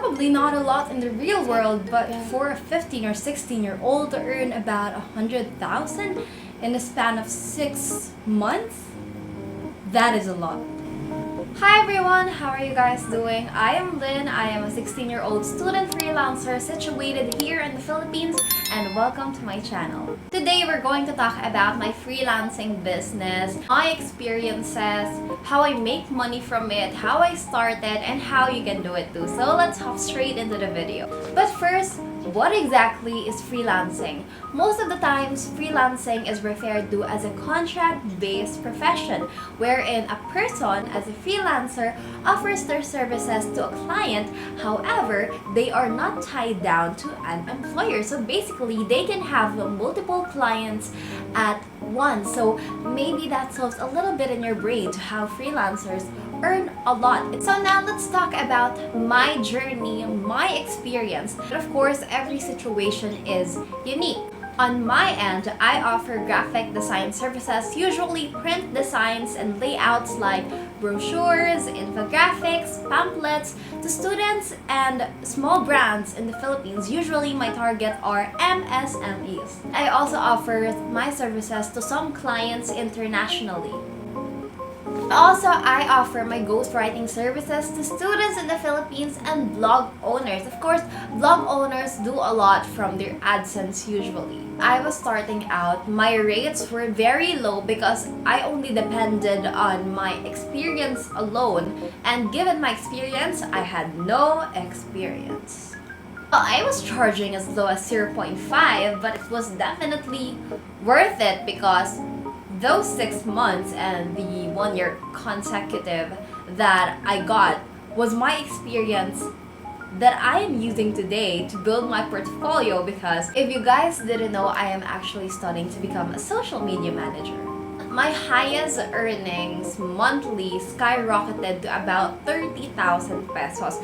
probably not a lot in the real world, but for a 15 or 16-year-old to earn about 100,000 in a span of 6 months, that is a lot. Hi everyone, how are you guys doing? I am Lynn. I am a 16-year-old student freelancer situated here in the Philippines, and welcome to my channel. Today we're going to talk about my freelancing business, my experiences, how I make money from it, how I started, and how you can do it too. So let's hop straight into the video. But first, what exactly is freelancing? Most of the times, freelancing is referred to as a contract-based profession wherein a person, as a freelancer, offers their services to a client. However, they are not tied down to an employer. So basically, they can have multiple clients at once. So maybe that solves a little bit in your brain to how freelancers earn a lot. So now let's talk about my journey, my experience. But of course, every situation is unique. On my end, I offer graphic design services, usually print designs and layouts like brochures, infographics, pamphlets to students and small brands in the Philippines. Usually my target are MSMEs. I also offer my services to some clients internationally. Also, I offer my ghostwriting services to students in the Philippines and blog owners. Of course, blog owners do a lot from their AdSense usually. I was starting out, my rates were very low because I only depended on my experience alone, and given my experience, I had no experience. Well, I was charging as low as 0.5, but it was definitely worth it because those 6 months and the 1 year consecutive that I got was my experience that I am using today to build my portfolio, because if you guys didn't know, I am actually studying to become a social media manager. My highest earnings monthly skyrocketed to about 30,000 pesos.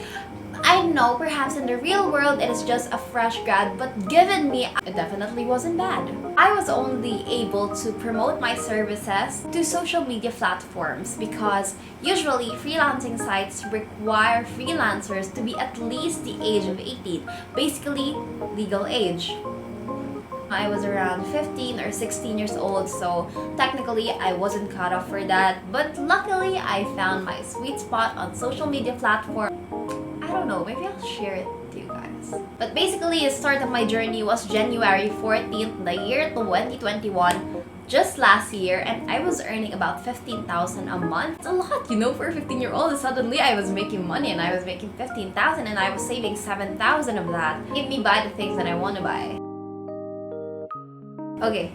I know perhaps in the real world it is just a fresh grad, but given me, it definitely wasn't bad. I was only able to promote my services to social media platforms because usually freelancing sites require freelancers to be at least the age of 18, basically legal age. I was around 15 or 16 years old, so technically I wasn't cut off for that, but luckily I found my sweet spot on social media platforms. I don't know, maybe I'll share it to you guys. But basically, the start of my journey was January 14th, the year 2021, just last year, and I was earning about 15,000 a month. It's a lot, you know, for a 15-year-old. Suddenly I was making money and I was making 15,000 and I was saving 7,000 of that. Made me buy the things that I want to buy. Okay,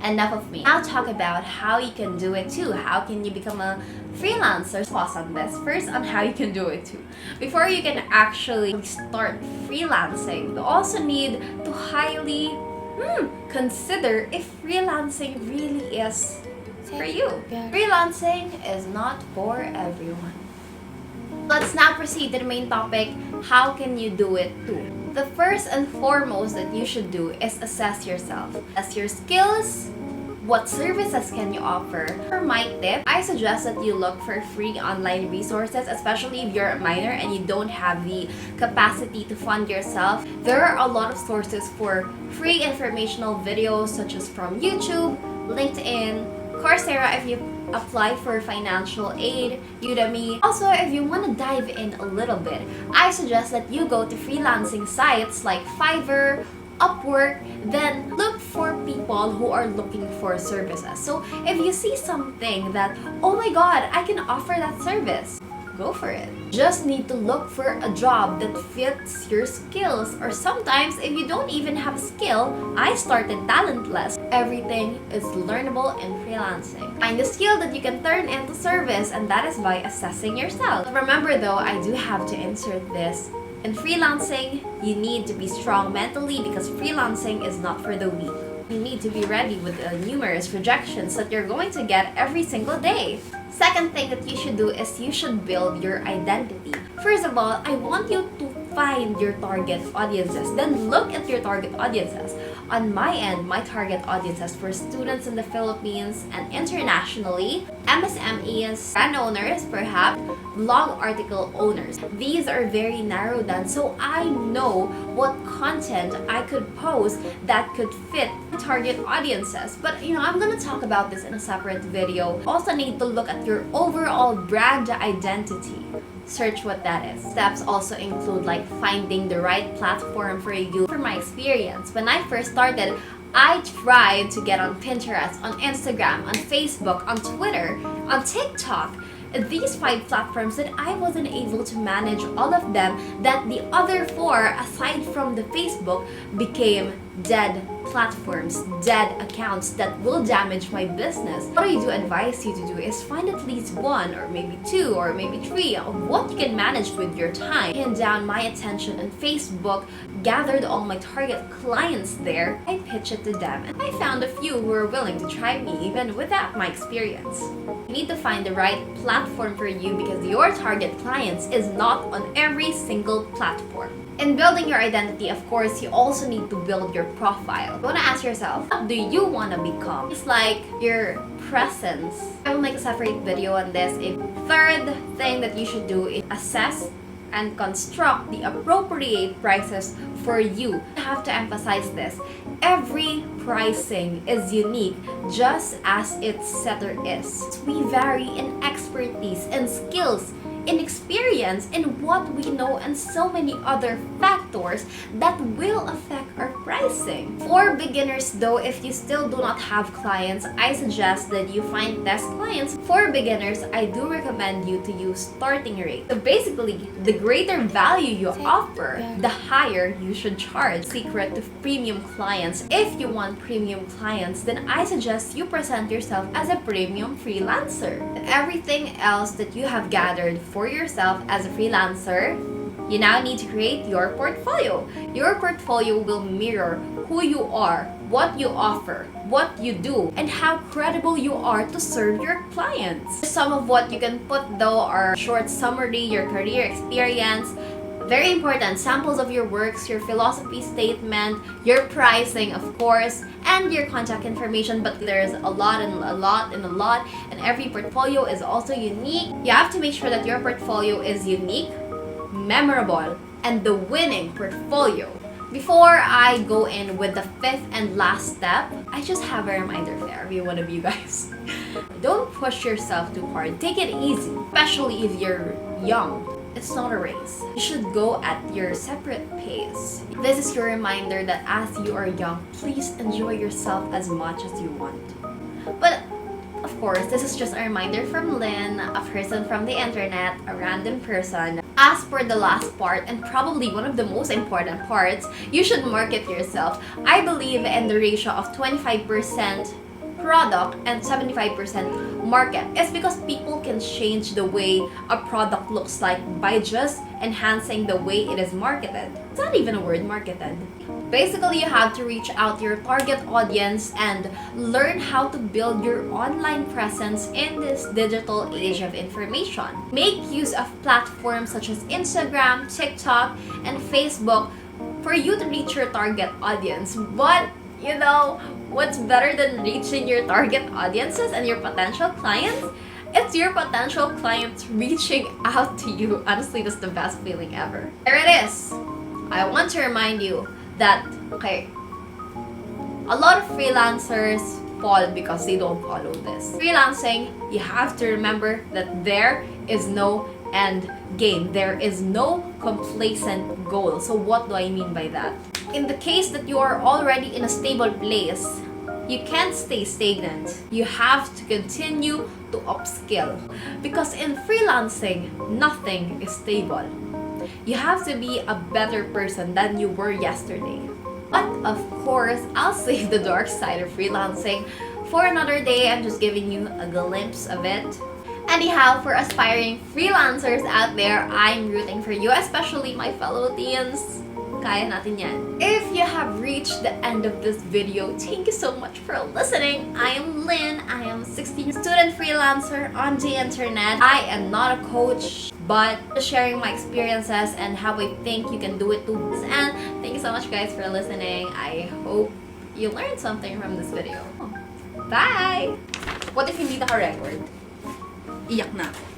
enough of me. Now talk about how you can do it too. How can you become a freelancer? Pause on this. First, on how you can do it too. Before you can actually start freelancing, you also need to highly consider if freelancing really is for you. Freelancing is not for everyone. Let's now proceed to the main topic. How can you do it too? The first and foremost that you should do is assess yourself. Assess your skills. What services can you offer? For my tip, I suggest that you look for free online resources, especially if you're a minor and you don't have the capacity to fund yourself. There are a lot of sources for free informational videos, such as from YouTube, LinkedIn, Coursera if you apply for financial aid, Udemy. Also, if you want to dive in a little bit, I suggest that you go to freelancing sites like Fiverr, Upwork, then look for people who are looking for services. So if you see something that, oh my god, I can offer that service, go for it. Just need to look for a job that fits your skills, or sometimes if you don't even have a skill, I started talentless. Everything is learnable in freelancing. Find a skill that you can turn into service, and that is by assessing yourself. Remember though, I do have to insert this. In freelancing, you need to be strong mentally because freelancing is not for the weak. You need to be ready with the numerous rejections that you're going to get every single day. Second thing that you should do is you should build your identity. First of all, I want you to find your target audiences. Then look at your target audiences. on my end, my target audiences for students in the Philippines and internationally, MSMEs, brand owners, perhaps, blog article owners. These are very narrowed down, so I know what content I could post that could fit target audiences. But I'm gonna talk about this in a separate video. Also need to look at your overall brand identity. Search what that is. Steps also include like finding the right platform for you. For my experience, when I first started, I tried to get on Pinterest, on Instagram, on Facebook, on Twitter, on TikTok. These 5 platforms that I wasn't able to manage all of them, that the other 4, aside from the Facebook, became dead platforms, dead accounts that will damage my business. What I do advise you to do is find at least 1 or maybe 2 or maybe 3 of what you can manage with your time. Pin down my attention on Facebook, gathered all my target clients there, I pitched it to them, and I found a few who were willing to try me even without my experience. You need to find the right platform for you because your target clients is not on every single platform. In building your identity, of course, you also need to build your profile. You want to ask yourself, what do you want to become? It's like your presence. I will make a separate video on this. A third thing that you should do is assess and construct the appropriate prices for you. I have to emphasize this. Every pricing is unique, just as its setter is. We vary in expertise and skills, in experience, in what we know, and so many other factors that will affect our pricing. For beginners though, if you still do not have clients, I suggest that you find test clients. For beginners, I do recommend you to use starting rate. So basically, the greater value you offer, the higher you should charge. Secret to premium clients. If you want premium clients, then I suggest you present yourself as a premium freelancer. Everything else that you have gathered for yourself as a freelancer, you now need to create your portfolio. Your portfolio will mirror who you are, what you offer, what you do, and how credible you are to serve your clients. Some of what you can put though are short summary, your career experience, very important, samples of your works, your philosophy statement, your pricing, of course, and your contact information. But there's a lot, and every portfolio is also unique. You have to make sure that your portfolio is unique, memorable, and the winning portfolio. Before I go in with the 5th and last step, I just have a reminder for every one of you guys. Don't push yourself too hard. Take it easy, especially if you're young. It's not a race. You should go at your separate pace. This is your reminder that as you are young, please enjoy yourself as much as you want. But of course, this is just a reminder from Lynn, a person from the internet, a random person. As for the last part, and probably one of the most important parts, you should market yourself. I believe in the ratio of 25% product and 75% market. It's because people can change the way a product looks like by just enhancing the way it is marketed. It's not even a word, marketed. Basically, you have to reach out to your target audience and learn how to build your online presence in this digital age of information. Make use of platforms such as Instagram, TikTok, and Facebook for you to reach your target audience. But what's better than reaching your target audiences and your potential clients? It's your potential clients reaching out to you. Honestly, that's the best feeling ever. There it is. I want to remind you that, okay, a lot of freelancers fall because they don't follow this. Freelancing, you have to remember that there is no end game. There is no complacent goal. So what do I mean by that? In the case that you are already in a stable place, you can't stay stagnant. You have to continue to upskill. Because in freelancing, nothing is stable. You have to be a better person than you were yesterday. But of course, I'll save the dark side of freelancing for another day. I'm just giving you a glimpse of it. Anyhow, for aspiring freelancers out there, I'm rooting for you, especially my fellow teens. Kaya natin yan. If you have reached the end of this video, thank you so much for listening. I am Lynn. I am a 16 student freelancer on the internet. I am not a coach, but just sharing my experiences and how I think you can do it too. And thank you so much guys for listening. I hope you learned something from this video. Bye! What if hindi naka-record? Iyak na ako.